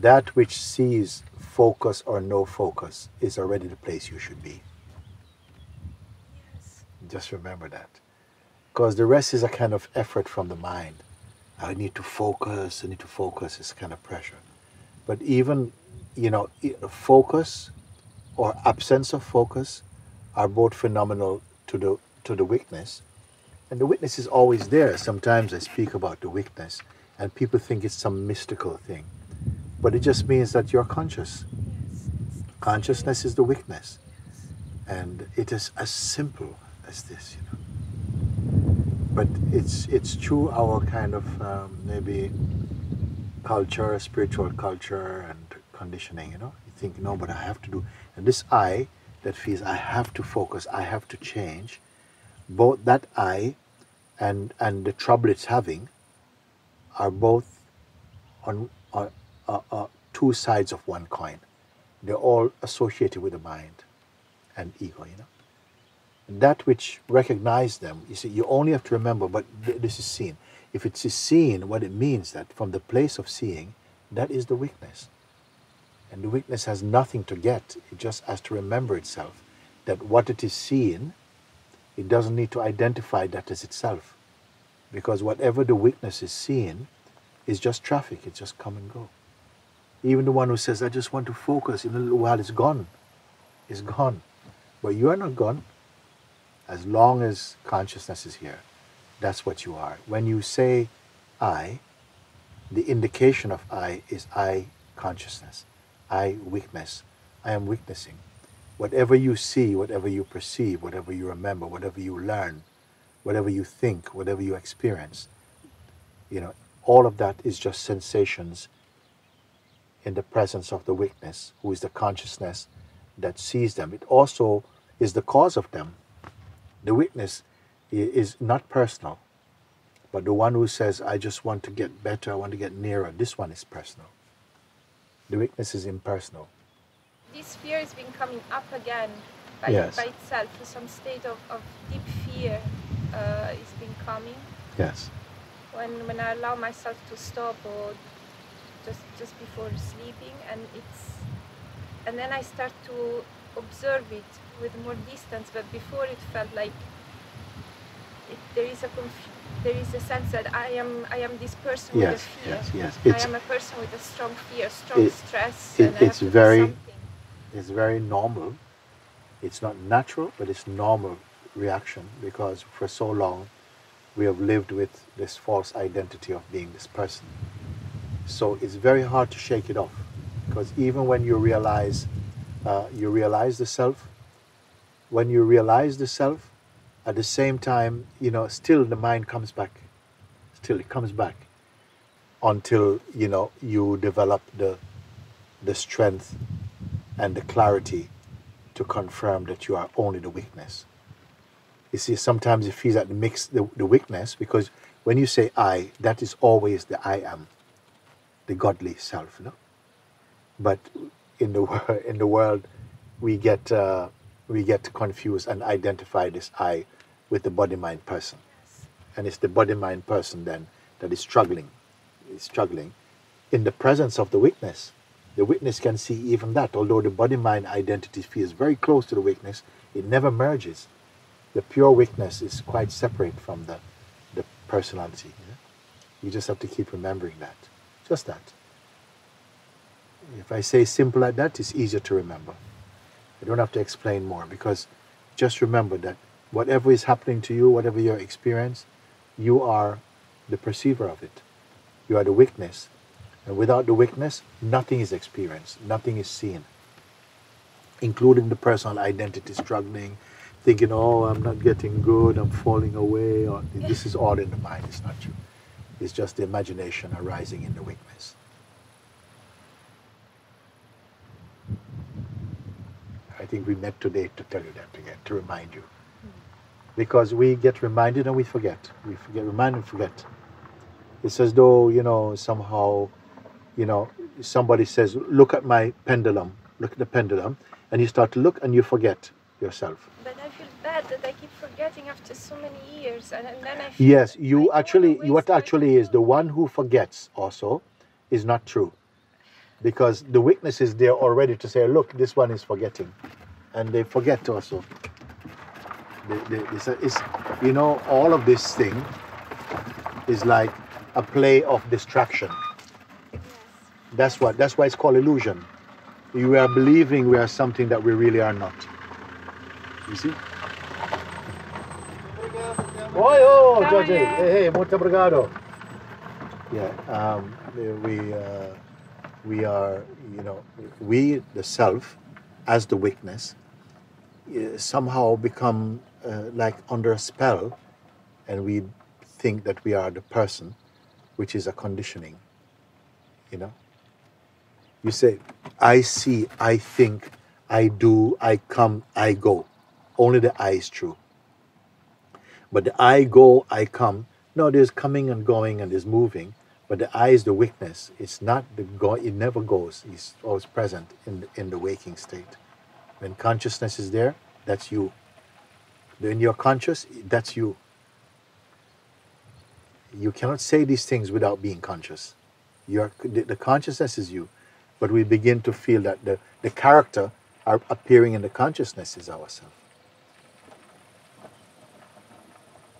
that which sees focus or no focus is already the place you should be. Yes. Just remember that. Because the rest is a kind of effort from the mind. I need to focus, it's kind of pressure. But even, focus or absence of focus are both phenomenal to the weakness. And the weakness is always there. Sometimes I speak about the weakness and people think it's some mystical thing. But it just means that you're conscious. Yes. Consciousness is the weakness. And it is as simple as this, But it's through our kind of maybe culture, spiritual culture and conditioning, You think, no, but I have to do. And this I that feels I have to focus, I have to change, both that I and the trouble it's having are both on two sides of one coin. They're all associated with the mind and ego, And that which recognize them, you see, you only have to remember, but this is seen. If it's seen, what it means that from the place of seeing, that is the weakness. And the weakness has nothing to get. It just has to remember itself that what it is seeing, it doesn't need to identify that as itself. Because whatever the weakness is seeing is just traffic. It's just come and go. Even the one who says, I just want to focus, in a little while it's gone. It's gone. But you are not gone. As long as consciousness is here, that's what you are. When you say I, the indication of I is I consciousness, I weakness, I am witnessing. Whatever you see, whatever you perceive, whatever you remember, whatever you learn, whatever you think, whatever you experience, all of that is just sensations in the presence of the witness, who is the consciousness that sees them. It also is the cause of them. The witness is not personal, but the one who says, I just want to get better, I want to get nearer, this one is personal. The witness is impersonal. This fear has been coming up again by itself. Some state of deep fear is been coming. Yes. When I allow myself to stop or just before sleeping, and then I start to observe it with more distance. But before it felt like there is a sense that I am this person with a fear. Yes. I am a person with a strong fear, strong stress, and I have to do something. It's very normal. It's not natural, but it's normal reaction, because for so long we have lived with this false identity of being this person. So it's very hard to shake it off, because even when you realize the self, when you realize the self, at the same time, still the mind comes back. Still it comes back until, you develop the strength and the clarity to confirm that you are only the weakness. You see, sometimes it feels like the weakness, because when you say I, that is always the I am, the godly self, But in the world, we get confused and identify this I with the body-mind person. Yes. And it's the body-mind person then that is struggling. Is struggling in the presence of the witness. The witness can see even that. Although the body-mind identity feels very close to the witness, it never merges. The pure witness is quite separate from the personality. You just have to keep remembering that. Just that. If I say simple like that, it's easier to remember. I don't have to explain more, because just remember that whatever is happening to you, whatever your experience, you are the perceiver of it. You are the witness. And without the witness, nothing is experienced, nothing is seen. Including the personal identity struggling, thinking, oh, I'm not getting good, I'm falling away. Or this is all in the mind, it's not true. It's just the imagination arising in the witness. I think we met today to tell you that again, to remind you. Because we get reminded and we forget. We forget, remind and forget. It's as though, somehow, somebody says, look at my pendulum, look at the pendulum, and you start to look and you forget yourself. But I feel bad that I keep forgetting after so many years, and then I feel... Yes, what actually is the one who forgets also is not true. because the witness is there already to say, look, this one is forgetting. And they forget also. You know, all of this thing is like a play of distraction. That's why it's called illusion. We are believing we are something that we really are not. You see? Oh, George, hey, muito obrigado. Yeah, we are, you know, we, the self, as the witness, somehow become like under a spell, and we think that we are the person, which is a conditioning, you know. You say, I see, I think, I do, I come, I go. Only the I is true. But the I go, I come, no, there's coming and going and there's moving, but the I is the witness. It's not the go, it never goes. It's always present in the waking state. When consciousness is there, that's you. When you're conscious, that's you. You cannot say these things without being conscious. The consciousness is you. But we begin to feel that the character are appearing in the consciousness is ourselves.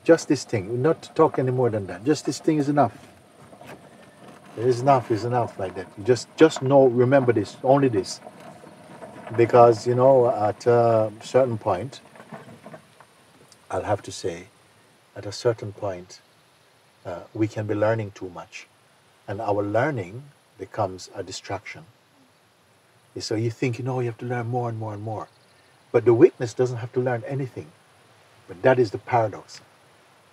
Just this thing, not to talk any more than that. Just this thing is enough. It is enough like that. You just know, remember this, only this. Because, you know, at a certain point, I'll have to say, at a certain point, we can be learning too much. And our learning becomes a distraction. So you think, you know, you have to learn more and more and more. But the witness doesn't have to learn anything. But that is the paradox.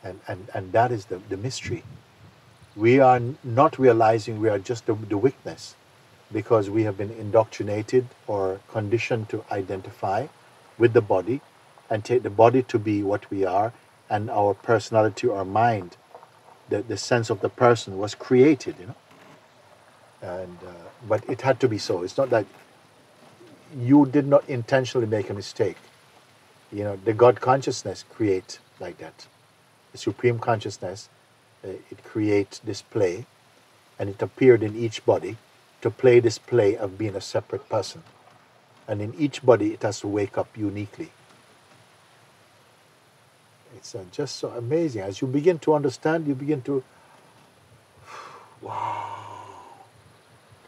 And that is the mystery. We are not realizing we are just the witness, because we have been indoctrinated or conditioned to identify with the body and take the body to be what we are, and our personality or mind, the sense of the person was created, you know. And but it had to be so. It's not that you did not intentionally make a mistake. You know, the God consciousness creates like that. The Supreme Consciousness, it creates this play, and it appeared in each body to play this play of being a separate person. And in each body, it has to wake up uniquely. It's just so amazing. As you begin to understand, you begin to, wow,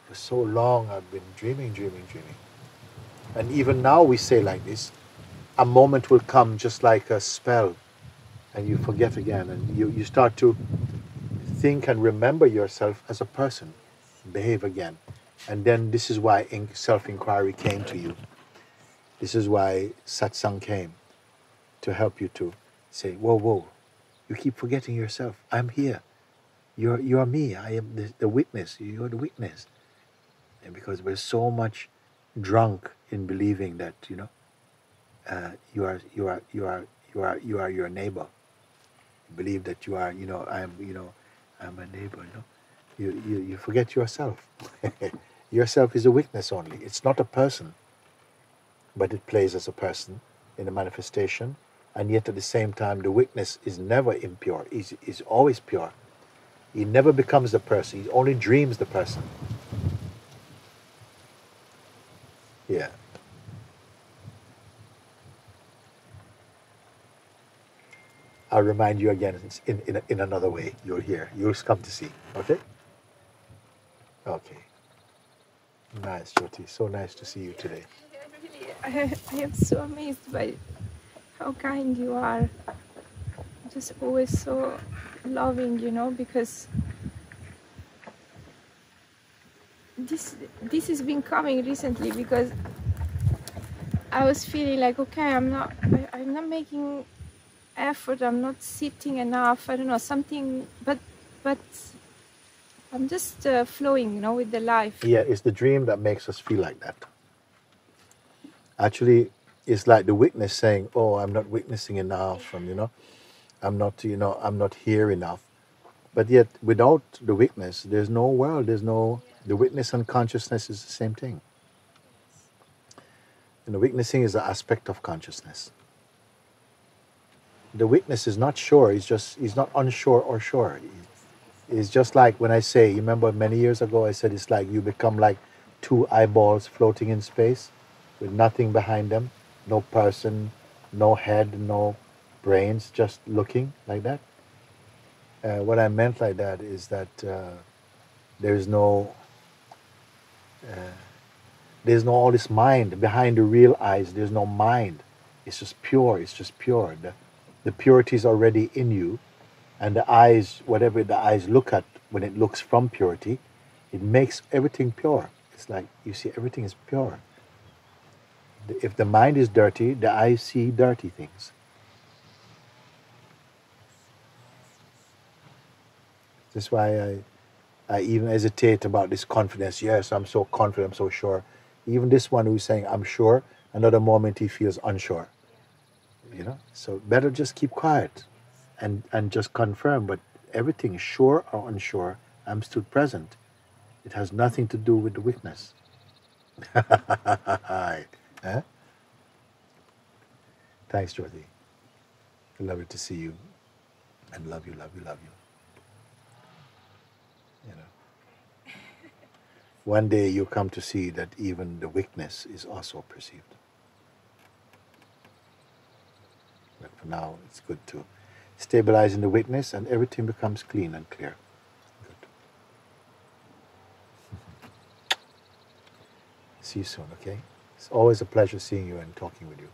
for so long I've been dreaming. And even now we say like this, a moment will come just like a spell, and you forget again, and you start to think and remember yourself as a person, behave again. And then this is why self-inquiry came to you. This is why satsang came, to help you to say, whoa, you keep forgetting yourself. I'm here. You're me. I am the witness. You're the witness. And because we're so much drunk in believing that, you know, you are your neighbor. You believe that you are, you know, I'm a neighbor, you know. You forget yourself. Yourself is a witness only. It's not a person, but it plays as a person in a manifestation, and yet at the same time the witness is never impure. He's always pure. He never becomes the person. He only dreams the person. Yeah. I'll remind you again in another way. You'll hear. You'll come to see. Okay? Okay. Nice, Jyoti. So nice to see you today. I am so amazed by how kind you are. Just always so loving, you know, because this has been coming recently, because I was feeling like, okay, I'm not making effort, I'm not sitting enough, I don't know, something, but I'm just flowing, you know, with the life. Yeah, it's the dream that makes us feel like that. Actually, it's like the witness saying, oh, I'm not witnessing enough, and, you know, I'm not here enough. But yet, without the witness, there's no world, the witness and consciousness is the same thing. And the witnessing is an aspect of consciousness. The witness is not sure, he's not unsure or sure. It's just like when I say, you remember many years ago I said it's like you become like two eyeballs floating in space with nothing behind them, no person, no head, no brains, just looking like that. What I meant like that is that there's no all this mind behind the real eyes. There's no mind. It's just pure. It's just pure. The purity is already in you, and the eyes, whatever the eyes look at, when it looks from purity, it makes everything pure. It's like you see everything is pure. If the mind is dirty, the eyes see dirty things. That's why I even hesitate about this confidence. Yes, I'm so confident, I'm so sure. Even this one who's saying, I'm sure, another moment he feels unsure. You know? So better just keep quiet and just confirm, but everything, sure or unsure, I'm still present. It has nothing to do with the weakness. Huh? Thanks, Dorothy. I love it to see you. And love you, love you, love you. You know. One day you'll come to see that even the weakness is also perceived. But for now, it's good to stabilize in the weakness and everything becomes clean and clear. Good. See you soon, okay? It's always a pleasure seeing you and talking with you.